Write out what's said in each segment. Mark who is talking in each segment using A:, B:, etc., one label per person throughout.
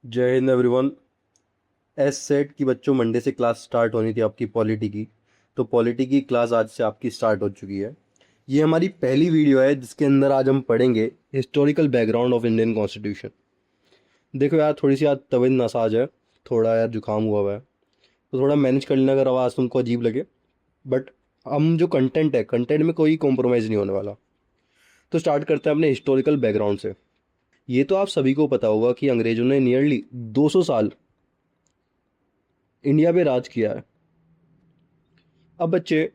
A: जय Hind everyone. S set की बच्चों मंडे से क्लास स्टार्ट होनी थी आपकी पॉलिटी की। तो पॉलिटी की क्लास आज से आपकी स्टार्ट हो चुकी है। ये हमारी पहली वीडियो है जिसके अंदर आज हम पढ़ेंगे historical background of Indian constitution. देखो यार, थोड़ी सी आज तबीयत नासाज है, थोड़ा यार जुकाम हुआ हुआ है, तो थोड़ा मैनेज कर लेना अगर आवाज़ तुमको अजीब लगे। बट हम जो कंटेंट है, कंटेंट में कोई कॉम्प्रोमाइज़ नहीं होने वाला। तो स्टार्ट करते हैं अपने हिस्टोरिकल बैकग्राउंड से। ये तो आप सभी को पता होगा कि अंग्रेजों ने नियरली 200 साल इंडिया पे राज किया है। अब बच्चे,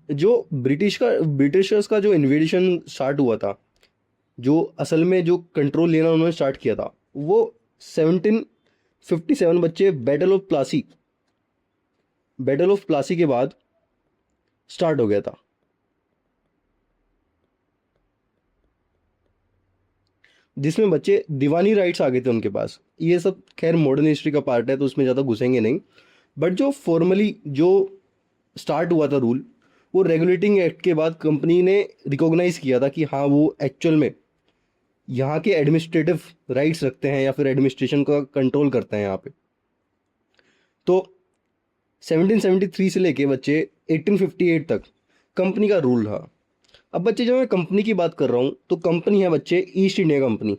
A: जो ब्रिटिशर्स का जो इन्वेशन स्टार्ट हुआ था, जो असल में जो कंट्रोल लेना उन्होंने स्टार्ट किया था, वो 1757 बच्चे बैटल ऑफ प्लासी के बाद स्टार्ट हो गया था। जिसमें बच्चे दीवानी राइट्स आ गए थे उनके पास। ये सब खैर मॉडर्न हिस्ट्री का पार्ट है तो उसमें ज़्यादा घुसेंगे नहीं। बट जो फॉर्मली जो स्टार्ट हुआ था रूल, वो रेगुलेटिंग एक्ट के बाद कंपनी ने रिकॉग्नाइज किया था कि हाँ, वो एक्चुअल में यहाँ के एडमिनिस्ट्रेटिव राइट्स रखते हैं या फिर एडमिनिस्ट्रेशन का कंट्रोल करते हैं यहाँ पे। तो 1773 से लेके बच्चे 1858 तक कंपनी का रूल रहा। अब बच्चे, जब मैं कंपनी की बात कर रहा हूँ तो कंपनी है बच्चे ईस्ट इंडिया कंपनी।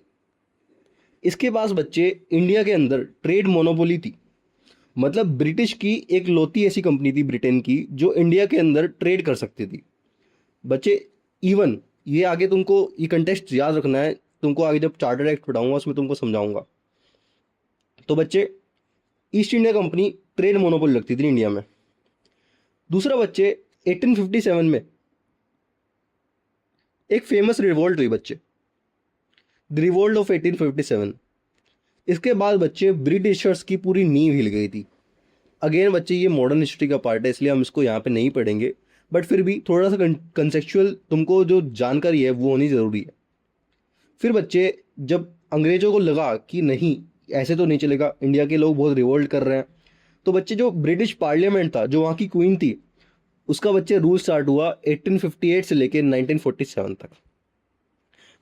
A: इसके पास बच्चे इंडिया के अंदर ट्रेड मोनोपोली थी। मतलब ब्रिटिश की एक लौती ऐसी कंपनी थी ब्रिटेन की जो इंडिया के अंदर ट्रेड कर सकती थी। बच्चे, इवन ये आगे तुमको ये कंटेक्स्ट याद रखना है, तुमको आगे जब चार्टर्ड एक्ट पढ़ाऊंगा उसमें तुमको समझाऊंगा। तो बच्चे, east India company trade monopoly रखती थी इंडिया में। दूसरा बच्चे, 1857 में एक फेमस रिवोल्ट हुई बच्चे, द रिवोल्ट ऑफ 1857। इसके बाद बच्चे ब्रिटिशर्स की पूरी नींव हिल गई थी। अगेन बच्चे, ये मॉडर्न हिस्ट्री का पार्ट है इसलिए हम इसको यहाँ पे नहीं पढ़ेंगे, बट फिर भी थोड़ा सा कंसेप्चुअल तुमको जो जानकारी है वो होनी ज़रूरी है। फिर बच्चे, जब अंग्रेजों को लगा कि नहीं, ऐसे तो नहीं चलेगा, इंडिया के लोग बहुत रिवोल्ट कर रहे हैं, तो बच्चे जो ब्रिटिश पार्लियामेंट था, जो वहाँ की क्वीन थी, उसका बच्चे रूल स्टार्ट हुआ 1858 से लेकर 1947 तक।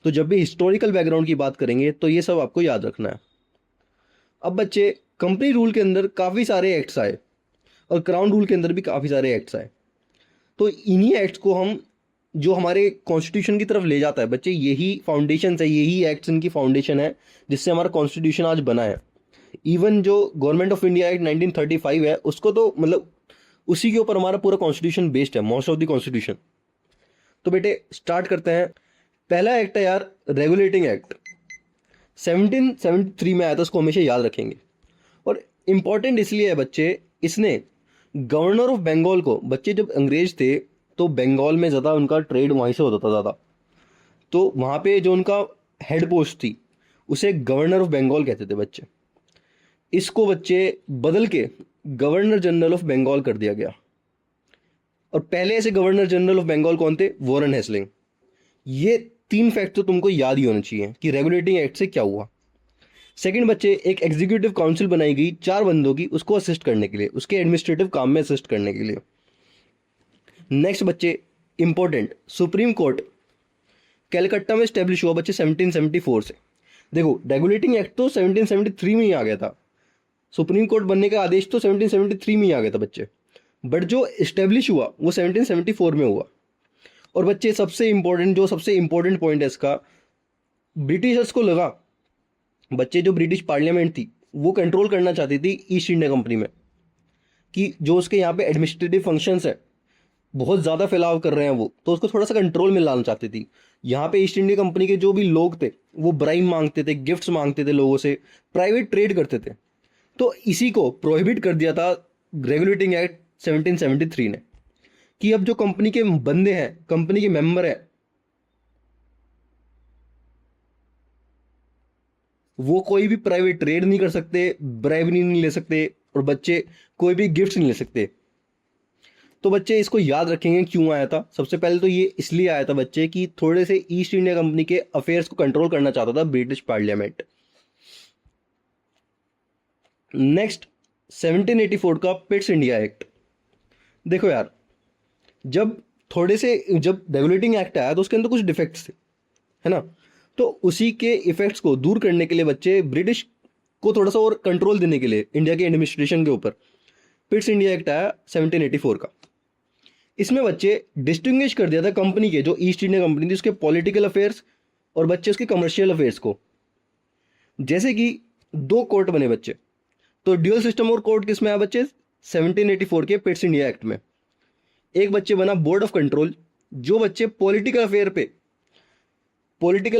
A: तो जब भी हिस्टोरिकल बैकग्राउंड की बात करेंगे तो ये सब आपको याद रखना है। अब बच्चे, कंपनी रूल के अंदर काफ़ी सारे एक्ट्स आए और क्राउन रूल के अंदर भी काफ़ी सारे एक्ट्स आए। तो इन्हीं एक्ट्स को हम, जो हमारे कॉन्स्टिट्यूशन की तरफ ले जाता है बच्चे, यही फाउंडेशन है, यही एक्ट्स इनकी फाउंडेशन है जिससे हमारा कॉन्स्टिट्यूशन आज बना है। इवन जो गवर्नमेंट ऑफ इंडिया एक्ट 1935 है, उसको तो मतलब उसी के ऊपर हमारा पूरा कॉन्स्टिट्यूशन बेस्ड है, मोस्ट ऑफ द कॉन्स्टिट्यूशन। तो बेटे स्टार्ट करते हैं। पहला एक्ट है यार, रेगुलेटिंग एक्ट। 1773 में आया था, उसको हमेशा याद रखेंगे। और इम्पॉर्टेंट इसलिए है बच्चे, इसने गवर्नर ऑफ बंगाल को, बच्चे जब अंग्रेज थे तो बंगाल में ज़्यादा उनका ट्रेड वहीं से होता था ज़्यादा, तो वहाँ पे जो उनका हेड पोस्ट थी उसे गवर्नर ऑफ बंगाल कहते थे बच्चे। इसको बच्चे बदल के गवर्नर जनरल ऑफ बंगाल कर दिया गया। और पहले ऐसे गवर्नर जनरल ऑफ बंगाल कौन थे? वॉरेन हेस्लिंग। ये तीन फैक्ट तो तुमको याद ही होने चाहिए कि रेगुलेटिंग एक्ट से क्या हुआ। सेकंड बच्चे, एक एग्जीक्यूटिव काउंसिल बनाई गई 4 बंदों की, उसको असिस्ट करने के लिए, उसके एडमिनिस्ट्रेटिव काम में असिस्ट करने के लिए। नेक्स्ट बच्चे, इंपॉर्टेंट, सुप्रीम कोर्ट कैलकट्टा में स्टेब्लिश हुआ बच्चे 1774 से। देखो, रेगुलेटिंग एक्ट तो 1773 में ही आ गया था, सुप्रीम कोर्ट बनने का आदेश तो 1773 में ही आ गया था बच्चे, बट जो इस्टेब्लिश हुआ वो 1774 में हुआ। और बच्चे, सबसे इंपॉर्टेंट पॉइंट है इसका, ब्रिटिशर्स को लगा, बच्चे जो ब्रिटिश पार्लियामेंट थी वो कंट्रोल करना चाहती थी ईस्ट इंडिया कंपनी में, कि जो उसके यहाँ पे एडमिनिस्ट्रेटिव फंक्शंस है बहुत ज़्यादा फैलाव कर रहे हैं वो, तो उसको थोड़ा सा कंट्रोल में लाना चाहती थी। यहाँ पे ईस्ट इंडिया कंपनी के जो भी लोग थे वो ब्राइम मांगते थे, गिफ्ट्स मांगते थे लोगों से, प्राइवेट ट्रेड करते थे। तो इसी को प्रोहिबिट कर दिया था रेगुलेटिंग एक्ट 1773 ने, कि अब जो कंपनी के बंदे हैं, कंपनी के मेंबर हैं, वो कोई भी प्राइवेट ट्रेड नहीं कर सकते, ब्राइवरी नहीं ले सकते, और बच्चे कोई भी गिफ्ट नहीं ले सकते। तो बच्चे इसको याद रखेंगे क्यों आया था। सबसे पहले तो ये इसलिए आया था बच्चे कि थोड़े से ईस्ट इंडिया कंपनी के अफेयर्स को कंट्रोल करना चाहता था ब्रिटिश पार्लियामेंट। नेक्स्ट, 1784 का पिट्स इंडिया एक्ट। देखो यार, जब जब रेगुलेटिंग एक्ट आया तो उसके अंदर कुछ डिफेक्ट्स थे, है ना। तो उसी के इफेक्ट्स को दूर करने के लिए बच्चे, ब्रिटिश को थोड़ा सा और कंट्रोल देने के लिए इंडिया के एडमिनिस्ट्रेशन के ऊपर पिट्स इंडिया एक्ट आया 1784 का। इसमें बच्चे डिस्टिंग्विश कर दिया था कंपनी के, जो ईस्ट इंडिया कंपनी थी, उसके पॉलिटिकल अफेयर्स और बच्चे उसके कमर्शियल अफेयर्स को। जैसे कि दो कोर्ट बने बच्चे, तो ड्यूअल सिस्टम और कोर्ट किस में आया बच्चे? 1784 के पिट्स इंडिया एक्ट में। एक बच्चे बना बोर्ड ऑफ कंट्रोल, जो बच्चे पॉलिटिकल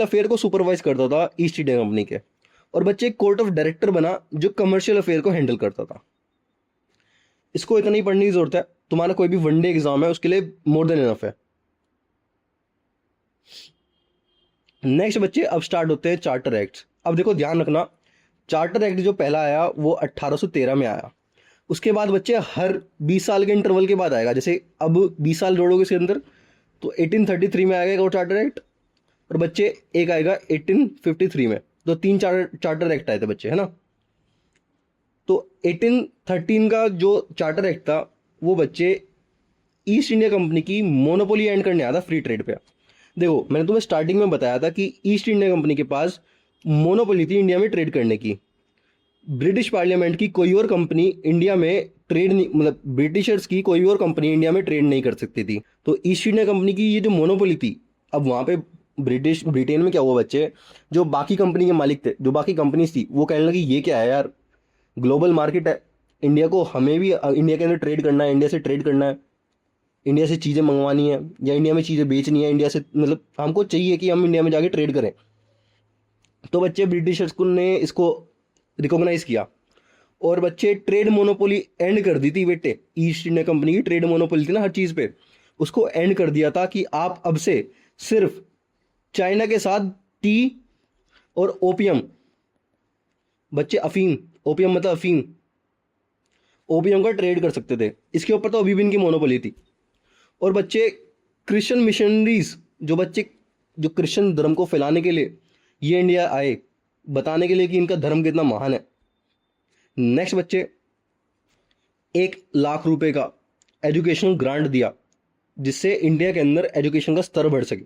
A: अफेयर को सुपरवाइज करता था ईस्ट इंडिया कंपनी के। और बच्चे एक कोर्ट ऑफ डायरेक्टर बना, जो कमर्शियल अफेयर को हैंडल करता था। इसको इतना ही पढ़ने की जरूरत है, तुम्हारा कोई भी वनडे एग्जाम है उसके लिए मोर देन इनफ है। नेक्स्ट बच्चे अब स्टार्ट होते हैं चार्टर एक्ट। अब देखो ध्यान रखना, चार्टर एक्ट जो पहला आया वो 1813 में आया। उसके बाद बच्चे हर 20 साल के इंटरवल के बाद आएगा। जैसे अब 20 साल जोड़ोगे इसके अंदर, तो 1833 में आएगा वो चार्टर एक्ट, और बच्चे एक आएगा 1853 में। तो 3 चार्टर एक्ट आए थे बच्चे, है ना। तो 1813 का जो चार्टर एक्ट था वो बच्चे ईस्ट इंडिया कंपनी की मोनोपोली एंड करने आया था फ्री ट्रेड पे। देखो मैंने तुम्हें स्टार्टिंग में बताया था कि ईस्ट इंडिया कंपनी के पास मोनोपोली थी इंडिया में ट्रेड करने की। ब्रिटिश पार्लियामेंट की कोई और कंपनी इंडिया में ट्रेड नहीं, मतलब ब्रिटिशर्स की कोई और कंपनी इंडिया में ट्रेड नहीं कर सकती थी। तो ईस्ट इंडिया कंपनी की ये जो मोनोपोली थी, अब वहाँ पे ब्रिटेन में क्या हुआ बच्चे, जो बाकी कंपनी के मालिक थे, जो बाकी कंपनीज थी, वो कहने लगी ये क्या है यार, ग्लोबल मार्केट है, इंडिया को हमें भी इंडिया के अंदर ट्रेड करना है, इंडिया से ट्रेड करना है, इंडिया से चीज़ें मंगवानी है या इंडिया में चीज़ें बेचनी है, इंडिया से मतलब हमको चाहिए कि हम इंडिया में जाके ट्रेड करें। तो बच्चे ब्रिटिशर्स को ने इसको रिकॉग्नाइज किया और बच्चे ट्रेड मोनोपोली एंड कर दी थी बेटे। ईस्ट इंडिया कंपनी की ट्रेड मोनोपोली थी ना हर चीज़ पे, उसको एंड कर दिया था कि आप अब से सिर्फ चाइना के साथ टी और ओपियम, बच्चे अफीम, ओपियम मतलब अफीम, ओपियम का ट्रेड कर सकते थे। इसके ऊपर तो अभी भी इनकी मोनोपोली थी। और बच्चे क्रिश्चियन मिशनरीज, जो बच्चे जो क्रिश्चियन धर्म को फैलाने के लिए ये इंडिया आए, बताने के लिए कि इनका धर्म कितना महान है। नेक्स्ट बच्चे 1 लाख रुपए का एजुकेशनल ग्रांट दिया, जिससे इंडिया के अंदर एजुकेशन का स्तर बढ़ सके।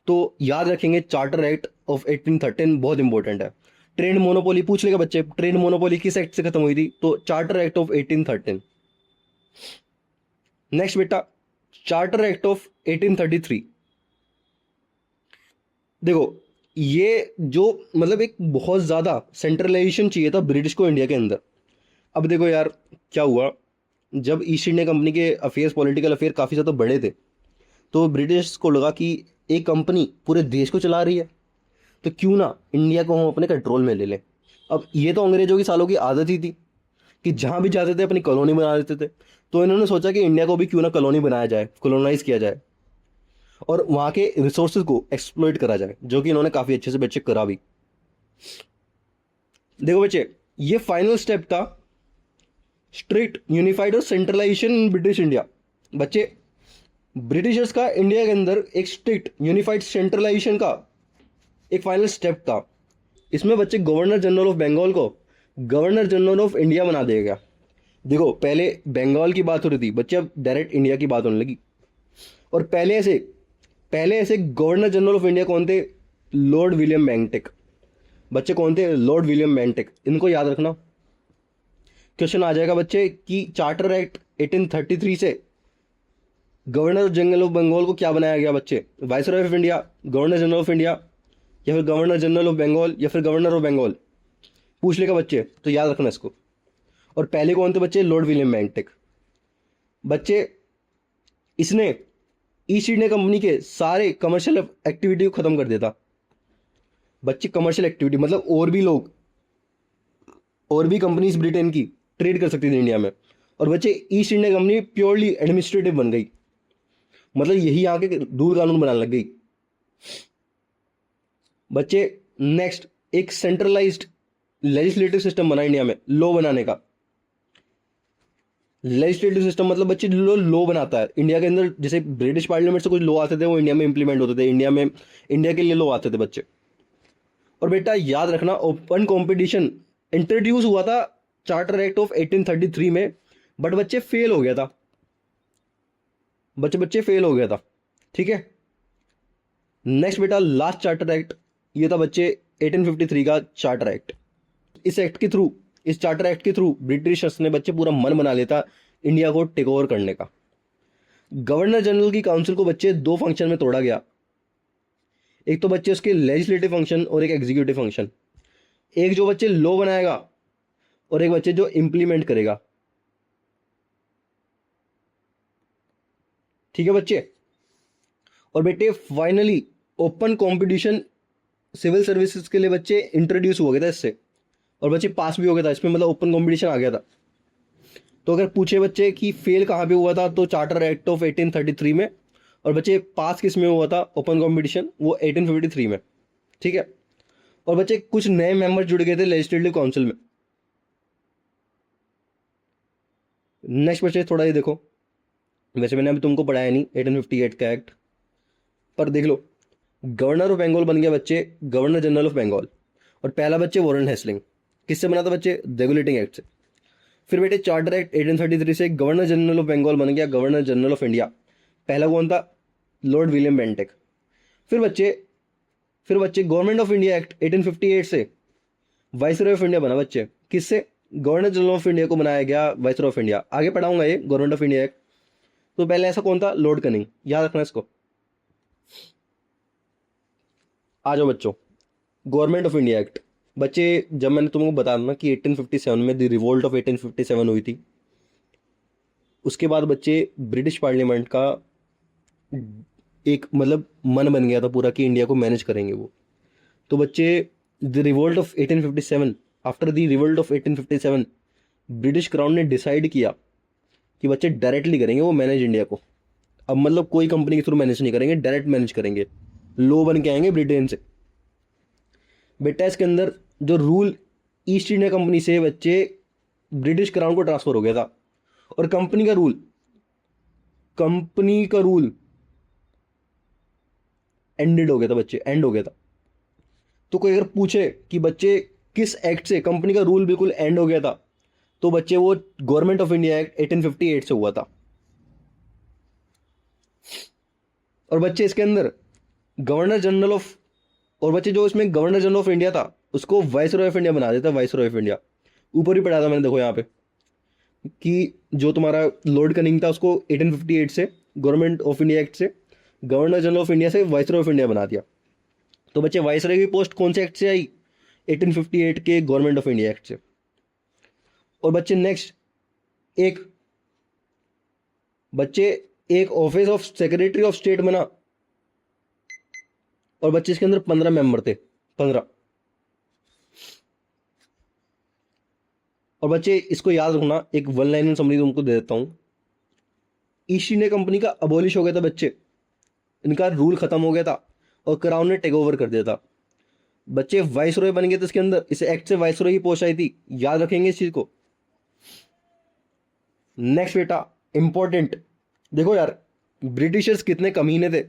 A: तो याद रखेंगे चार्टर एक्ट ऑफ 1813 बहुत इंपॉर्टेंट है। ट्रेड मोनोपोली पूछ लेगा बच्चे, ट्रेड मोनोपोली किस एक्ट से खत्म हुई थी? तो चार्टर एक्ट ऑफ 1813। नेक्स्ट बेटा चार्टर एक्ट ऑफ 1833। देखो ये जो मतलब एक बहुत ज़्यादा सेंट्रलाइजेशन चाहिए था ब्रिटिश को इंडिया के अंदर। अब देखो यार क्या हुआ, जब ईस्ट इंडिया कंपनी के अफेयर्स, पॉलिटिकल अफेयर काफ़ी ज़्यादा बड़े थे, तो ब्रिटिश को लगा कि एक कंपनी पूरे देश को चला रही है, तो क्यों ना इंडिया को हम अपने कंट्रोल में ले लें। अब ये तो अंग्रेजों की सालों की आदत ही थी कि जहाँ भी जाते थे अपनी कॉलोनी बना देते थे। तो इन्होंने सोचा कि इंडिया को भी क्यों ना कॉलोनी बनाया जाए, कॉलोनाइज किया जाए और वहाँ के रिसोर्सेज को एक्सप्लॉइट करा जाए, जो कि इन्होंने काफ़ी अच्छे से बच्चे करा भी। देखो बच्चे ये फाइनल स्टेप था स्ट्रिक्ट यूनिफाइड और सेंट्रलाइजेशन इन ब्रिटिश इंडिया। बच्चे ब्रिटिशर्स का इंडिया के अंदर एक स्ट्रिक्ट यूनिफाइड सेंट्रलाइजेशन का एक फाइनल स्टेप था। इसमें बच्चे गवर्नर जनरल ऑफ बंगाल को गवर्नर जनरल ऑफ इंडिया बना दिया गया। देखो पहले बंगाल की बात हो रही थी बच्चे, अब डायरेक्ट इंडिया की बात होने लगी। और पहले ऐसे गवर्नर जनरल ऑफ इंडिया कौन थे? Lord William Bentinck. बच्चे कौन थे? Lord William Bentinck. इनको याद रखना, क्वेश्चन आ जाएगा बच्चे कि चार्टर एक्ट 1833 से गवर्नर जनरल ऑफ बंगाल को क्या बनाया गया बच्चे? Viceroy of India, governor general of India, या फिर गवर्नर जनरल ऑफ बंगाल, या फिर गवर्नर ऑफ बंगाल। पूछ लेगा बच्चे, तो याद रखना इसको। और पहले कौन थे बच्चे? Lord William Bentinck. बच्चे इसने ईस्ट इंडिया कंपनी के सारे कमर्शियल एक्टिविटी को खत्म कर देता। बच्चे कमर्शियल एक्टिविटी मतलब और भी लोग, और भी कंपनीज ब्रिटेन की ट्रेड कर सकती थी इंडिया में। और बच्चे east India company purely administrative बन गई, मतलब यही यहाँ के रूल कानून बनाने लग गई। बच्चे नेक्स्ट एक सेंट्रलाइज्ड लेजिस्लेटिव सिस्टम बना इंडिया में, लॉ बनाने का। लेजिस्लेटिव सिस्टम मतलब बच्चे लॉ बनाता है इंडिया के अंदर। जैसे ब्रिटिश पार्लियामेंट से कुछ लॉ आते थे वो इंडिया में इंप्लीमेंट होते थे, इंडिया के लिए लॉ आते थे बच्चे। और बेटा याद रखना ओपन कंपटीशन इंट्रोड्यूस हुआ था चार्टर एक्ट ऑफ 1833 में, बट बच्चे फेल हो गया था, बच्चे फेल हो गया था। ठीक है। नेक्स्ट बेटा लास्ट चार्टर एक्ट, ये था बच्चे 1853 का चार्टर एक्ट। इस एक्ट के थ्रू, इस चार्टर एक्ट के थ्रू ब्रिटिशर्स ने बच्चे पूरा मन बना लेता इंडिया को टेक ओवर करने का। गवर्नर जनरल की काउंसिल को बच्चे दो फंक्शन में तोड़ा गया। एक तो बच्चे उसके लेजिस्लेटिव फंक्शन और एक एग्जीक्यूटिव फंक्शन। एक जो बच्चे लॉ बनाएगा और एक बच्चे जो इंप्लीमेंट करेगा। ठीक है बच्चे। और बेटे finally open competition civil services के लिए बच्चे इंट्रोड्यूस हो गया था इससे, और बच्चे पास भी हो गया था इसमें, मतलब ओपन कंपटीशन आ गया था। तो अगर पूछे बच्चे कि फेल कहाँ पे हुआ था, तो चार्टर एक्ट ऑफ 1833 में, और बच्चे पास किस में हुआ था ओपन कंपटीशन, वो 1853 में। ठीक है। और बच्चे कुछ नए मेंबर जुड़ गए थे लेजिस्लेटिव काउंसिल में। नेक्स्ट बच्चे थोड़ा ये देखो, वैसे मैंने अभी तुमको पढ़ाया नहीं 1858 का एक्ट, पर देख लो। गवर्नर ऑफ बंगाल बन गया बच्चे गवर्नर जनरल ऑफ बंगाल, और पहला बच्चे वॉरेन हेस्लिंग। किससे बना था बच्चे? रेगुलेटिंग एक्ट से। फिर बेटे चार्टर एक्ट 1833 से गवर्नर जनरल ऑफ बंगाल बन गया गवर्नर जनरल ऑफ इंडिया। पहला कौन था? Lord William Bentinck. फिर बच्चे गवर्नमेंट ऑफ इंडिया एक्ट 1858 से वाइसरॉय ऑफ इंडिया बना बच्चे। किससे? गवर्नर जनरल ऑफ इंडिया को बनाया गया वाइसरॉय ऑफ इंडिया। आगे पढ़ाऊंगा ये गवर्नमेंट ऑफ इंडिया एक्ट। तो पहले ऐसा कौन था? Lord cunning. याद रखना इसको। आ जाओ बच्चों, गवर्नमेंट ऑफ इंडिया एक्ट। बच्चे जब मैंने तुमको बताया ना कि 1857 में द रिवोल्ट ऑफ 1857 हुई थी, उसके बाद बच्चे ब्रिटिश पार्लियामेंट का एक मतलब मन बन गया था पूरा कि इंडिया को मैनेज करेंगे वो। तो बच्चे the revolt of 1857, after the revolt of 1857 British crown ने डिसाइड किया कि बच्चे डायरेक्टली करेंगे वो मैनेज इंडिया को। अब मतलब कोई कंपनी के थ्रू मैनेज नहीं करेंगे, डायरेक्ट मैनेज करेंगे, लो बन के आएंगे ब्रिटेन से। बेटा इसके अंदर जो रूल ईस्ट इंडिया कंपनी से बच्चे ब्रिटिश क्राउन को ट्रांसफर हो गया था, और कंपनी का रूल एंडेड हो गया था बच्चे, एंड हो गया था। तो कोई अगर पूछे कि बच्चे किस एक्ट से कंपनी का रूल बिल्कुल एंड हो गया था, तो बच्चे वो गवर्नमेंट ऑफ इंडिया एक्ट 1858 से हुआ था। और बच्चे इसके अंदर गवर्नर जनरल ऑफ, और बच्चे जो इसमें गवर्नर जनरल ऑफ इंडिया था उसको वाइसरॉय ऑफ इंडिया बना देता, वाइसरॉय ऑफ इंडिया। ऊपर ही पढ़ा था मैंने, देखो यहाँ पे कि जो तुम्हारा लॉर्ड कनिंग था उसको 1858 से गवर्नमेंट ऑफ इंडिया एक्ट से गवर्नर जनरल ऑफ इंडिया से वाइसरॉय ऑफ इंडिया बना दिया। तो बच्चे वाइसरॉय की पोस्ट कौन से एक्ट से आई? 1858 के गवर्नमेंट ऑफ इंडिया एक्ट से। और बच्चे नेक्स्ट बच्चे एक office of secretary of state बना, और बच्चे इसके अंदर 15 मेंबर थे, 15। और बच्चे इसको याद रखना, एक वन लाइन समरी तुमको दे देता हूं। ईस्ट इंडिया कंपनी का अबॉलिश हो गया था बच्चे, इनका रूल खत्म हो गया था, और क्राउन ने टेक ओवर कर दिया था। बच्चे वाइसरॉय बन गए थे इसके अंदर, इस एक्ट से वाइसरॉय की पोस्ट आई थी। याद रखेंगे इस चीज को। नेक्स्ट बेटा इंपॉर्टेंट, देखो यार ब्रिटिशर्स कितने कमीने थे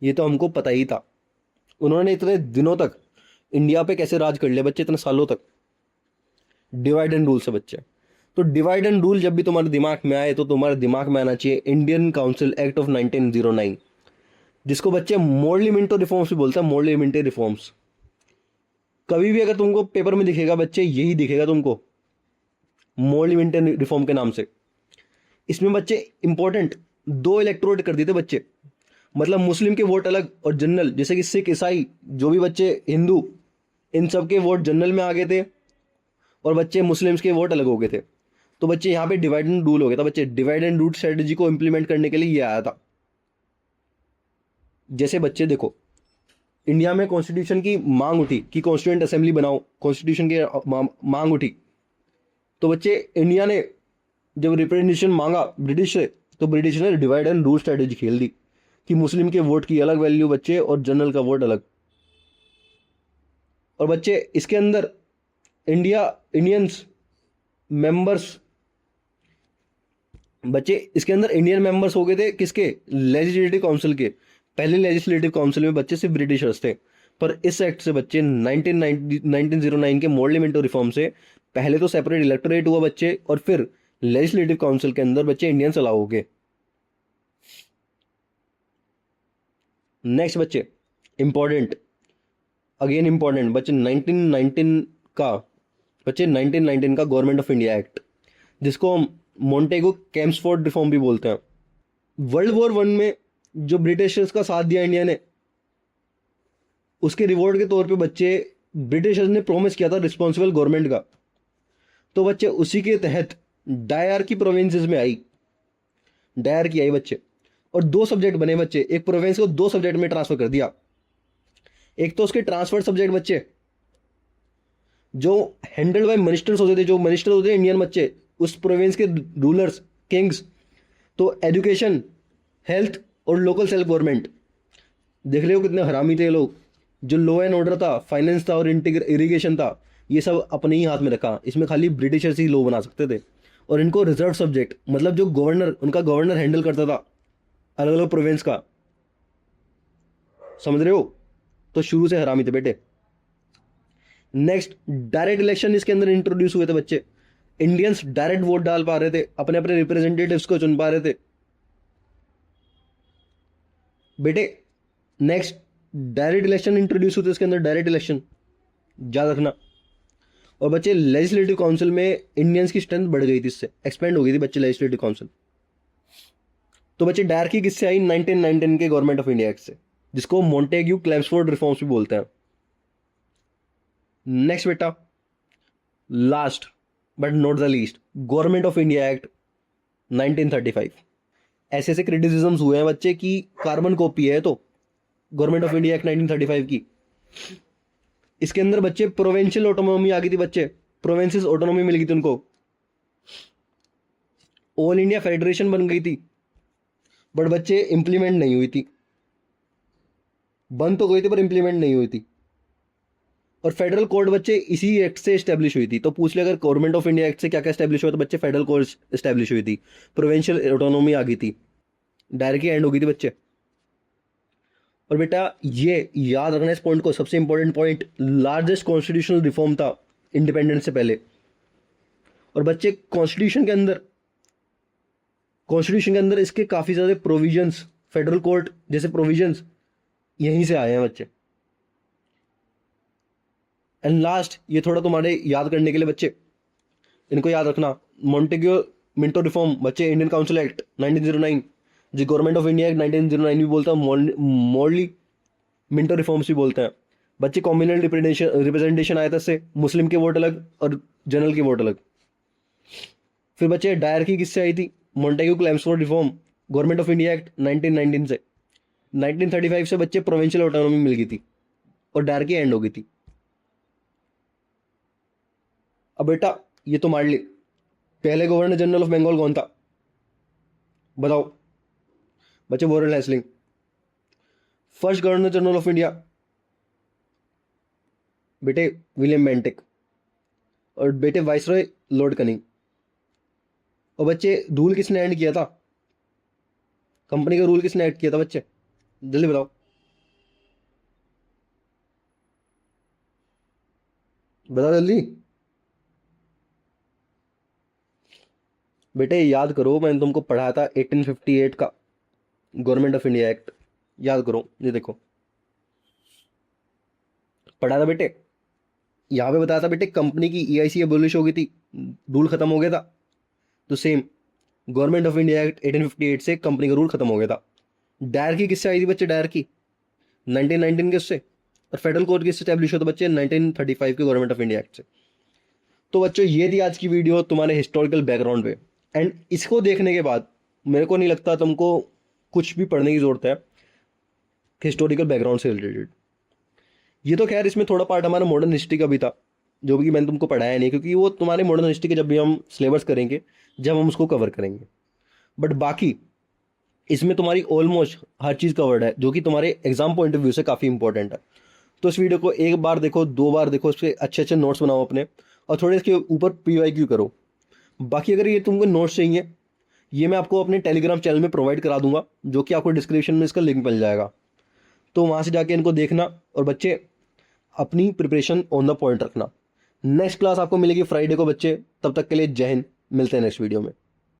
A: ये तो हमको पता ही था। उन्होंने इतने दिनों तक इंडिया पे कैसे राज कर लिया बच्चे, इतने सालों तक। डिवाइड एंड रूल से बच्चे। तो डिवाइड एंड रूल जब भी तुम्हारे दिमाग में आए तो तुम्हारे दिमाग में आना चाहिए इंडियन काउंसिल एक्ट ऑफ 1909, जिसको बच्चे मोर्लिमेंटो रिफॉर्म्स भी बोलते हैं, मोर्लिमेंटो रिफॉर्म्स। कभी भी अगर तुमको पेपर में दिखेगा बच्चे, यही दिखेगा तुमको, मोर्लिमेंटो रिफॉर्म के नाम से। इसमें बच्चे इंपॉर्टेंट 2 इलेक्टोरेट कर दिए थे बच्चे, मतलब मुस्लिम के वोट अलग और जनरल, जैसे कि सिख ईसाई जो भी बच्चे हिंदू, इन सब के वोट जनरल में आ गए थे, और बच्चे मुस्लिम्स के वोट अलग हो गए थे। तो बच्चे यहाँ पे डिवाइड एंड रूल हो गया था बच्चे। डिवाइड एंड रूल स्ट्रेटेजी को इंप्लीमेंट करने के लिए ये आया था। जैसे बच्चे देखो, इंडिया में कॉन्स्टिट्यूशन की मांग उठी कि कॉन्स्टिट्यूएंट असेंबली बनाओ, कॉन्स्टिट्यूशन की मांग उठी। तो बच्चे इंडिया ने जब रिप्रेजेंटेशन मांगा ब्रिटिश से, तो ब्रिटिश ने डिवाइड एंड रूल स्ट्रेटेजी खेल दी कि मुस्लिम के वोट की अलग वैल्यू बच्चे और जनरल का वोट अलग। और बच्चे इसके अंदर इंडियंस मेंबर्स, बच्चे इसके अंदर इंडियन मेंबर्स हो गए थे किसके? लेजिस्लेटिव काउंसिल के। पहले लेजिस्लेटिव काउंसिल में बच्चे सिर्फ ब्रिटिशर्स थे, पर इस एक्ट से बच्चे 1909 के मोर्लिमेंटो रिफॉर्म से पहले तो सेपरेट इलेक्टोरेट हुआ बच्चे, और फिर लेजिस्लेटिव काउंसिल के अंदर बच्चे इंडियंस अलाउ हो गए। नेक्स्ट बच्चे इंपॉर्टेंट, अगेन इंपॉर्टेंट बच्चे 1919 का बच्चे 1919 का गवर्नमेंट ऑफ इंडिया एक्ट, जिसको हम मोंटेगो कैम्सफोर्ड रिफॉर्म भी बोलते हैं। वर्ल्ड वॉर वन में जो ब्रिटिशर्स का साथ दिया इंडिया ने, उसके रिवॉर्ड के तौर पे बच्चे ब्रिटिशर्स ने प्रॉमिस किया था रिस्पॉन्सिबल गवर्नमेंट का, तो बच्चे उसी के तहत डायरकी प्रोविंसेस में आई, डायरकी आई बच्चे, और 2 सब्जेक्ट बने बच्चे, एक प्रोविंस को 2 सब्जेक्ट में ट्रांसफर कर दिया। एक तो उसके ट्रांसफर सब्जेक्ट बच्चे जो हैंडल्ड बाय मिनिस्टर्स होते थे, जो मिनिस्टर होते थे इंडियन बच्चे, उस प्रोविंस के रूलर्स, किंग्स। तो एजुकेशन, हेल्थ और लोकल सेल्फ गवर्नमेंट, देख रहे हो कितने हरामी थे ये लोग। जो लॉ एंड ऑर्डर था, फाइनेंस था और इरिगेशन था, ये सब अपने ही हाथ में रखा। इसमें खाली ब्रिटिशर्स ही लॉ बना सकते थे, और इनको रिजर्व सब्जेक्ट, मतलब जो गवर्नर, उनका गवर्नर हैंडल करता था अलग अलग प्रोविंस का, समझ रहे हो। तो शुरू से हरामी थे बेटे। नेक्स्ट, डायरेक्ट इलेक्शन इसके अंदर इंट्रोड्यूस हुए थे बच्चे। इंडियंस डायरेक्ट वोट डाल पा रहे थे, अपने अपने रिप्रेजेंटेटिव्स को चुन पा रहे थे बेटे। नेक्स्ट, डायरेक्ट इलेक्शन इंट्रोड्यूस हुए थे इसके अंदर, डायरेक्ट इलेक्शन याद रखना। और बच्चे लेजिस्लेटिव काउंसिल में इंडियंस की स्ट्रेंथ बढ़ गई थी, इससे एक्सपेंड हो गई थी बच्चे लेजिस्लेटिव काउंसिल। तो बच्चे डायरकी किससे आई? 1919 के गवर्नमेंट ऑफ इंडिया एक्ट से, जिसको मोंटेग्यू क्लेम्सफोर्ड रिफॉर्म्स भी बोलते हैं। नेक्स्ट बेटा, last but not the least, government of India act 1935। ऐसे ऐसे क्रिटिसिजम्स हुए हैं बच्चे कि कार्बन कॉपी है तो गवर्नमेंट ऑफ इंडिया एक्ट 1935 की। इसके अंदर बच्चे प्रोविंशियल ऑटोनॉमी आ गई थी बच्चे, प्रोविंसेस ऑटोनॉमी मिल गई थी उनको, ऑल इंडिया फेडरेशन बन गई थी, बट बच्चे इंप्लीमेंट नहीं हुई थी। बन तो गई थी पर इंप्लीमेंट नहीं हुई थी। और फेडरल कोर्ट बच्चे इसी एक्ट से स्टैब्लिश हुई थी। तो पूछ ले अगर गवर्नमेंट ऑफ इंडिया एक्ट से क्या क्या स्टैब्लिश हुआ, तो बच्चे फेडरल कोर्ट स्टैब्लिश हुई थी, प्रोविंशियल ऑटोनॉमी आ गई थी, डायरेक्टली एंड हो गई थी बच्चे। और बेटा ये याद रखना इस पॉइंट को, सबसे important point, largest constitutional reform था इंडिपेंडेंस से पहले। और बच्चे कॉन्स्टिट्यूशन के अंदर इसके काफी ज्यादा प्रोविजंस, फेडरल कोर्ट जैसे प्रोविजंस यहीं से आए हैं बच्चे। एंड लास्ट, ये थोड़ा तुम्हारे याद करने के लिए बच्चे, इनको याद रखना, मोंटेग्यू मिंटो रिफॉर्म बच्चे, इंडियन काउंसिल एक्ट 1909, जो गवर्नमेंट ऑफ इंडिया एक्ट 1909 भी बोलता है, मॉडली मिंटो रिफॉर्म्स भी बोलते हैं बच्चे। कॉम्युनल रिप्रेजेंटेशन आया था इससे, मुस्लिम के वोट अलग और जनरल के वोट अलग। फिर बच्चे डायरकी किससे आई थी? Montagu Chelmsford reform, government of India act 1919 से। 1935 से बच्चे प्रोविंशियल ऑटोनॉमी मिल गई थी और डायरकी एंड हो गई थी। अब बेटा ये तो मान ली, पहले गवर्नर जनरल ऑफ बंगाल कौन था बताओ बच्चे? Warren Hastings. First governor general of India बेटे विलियम बेंटिक। और बेटे वाइसरॉय लॉर्ड कनिंग। और बच्चे रूल किसने एंड किया था? कंपनी का रूल किसने एंड किया था बच्चे? जल्दी बताओ, बताओ जल्दी बेटे, याद करो, मैंने तुमको पढ़ाया था 1858 का गवर्नमेंट ऑफ इंडिया एक्ट, याद करो। ये देखो पढ़ा था बेटे, यहाँ पे बताया था बेटे कंपनी की ईआईसी एबोलिश हो गई थी, रूल खत्म हो गया था। तो same government of India act 1858 से कंपनी का रूल खत्म हो गया था। डायरकी किससे आई थी बच्चे? डायरकी 1919 के उससे। और फेडरल कोर्ट किससे स्टैब्लिश हुआ था बच्चे? 1935 के गवर्नमेंट ऑफ इंडिया एक्ट से। तो बच्चों ये थी आज की वीडियो तुम्हारे हिस्टोरिकल बैकग्राउंड पे। एंड इसको देखने के बाद मेरे को नहीं लगता तुमको कुछ भी पढ़ने की जरूरत है हिस्टोरिकल बैकग्राउंड से रिलेटेड। ये तो खैर इसमें थोड़ा पार्ट हमारा मॉडर्न हिस्ट्री का भी था, जो भी मैंने तुमको पढ़ाया नहीं, क्योंकि वो तुम्हारे मॉडर्न हिस्ट्री के जब भी हम सिलेबस करेंगे, जब हम उसको कवर करेंगे। बट बाकी इसमें तुम्हारी ऑलमोस्ट हर चीज़ कवर्ड है, जो कि तुम्हारे एग्जाम पॉइंट ऑफ व्यू से काफ़ी इंपॉर्टेंट है। तो इस वीडियो को एक बार देखो, 2 बार देखो, इस पर अच्छे अच्छे नोट्स बनाओ अपने, और थोड़े इसके ऊपर PYQ करो। बाकी अगर ये तुमको नोट्स चाहिए, ये मैं आपको अपने टेलीग्राम चैनल में प्रोवाइड करा दूंगा, जो कि आपको डिस्क्रिप्शन में इसका लिंक मिल जाएगा। तो वहाँ से जाके इनको देखना, और बच्चे अपनी प्रिपरेशन ऑन द पॉइंट रखना। नेक्स्ट क्लास आपको मिलेगी फ्राइडे को बच्चे, तब तक के लिए जय हिंद, मिलते हैं नेक्स्ट वीडियो में।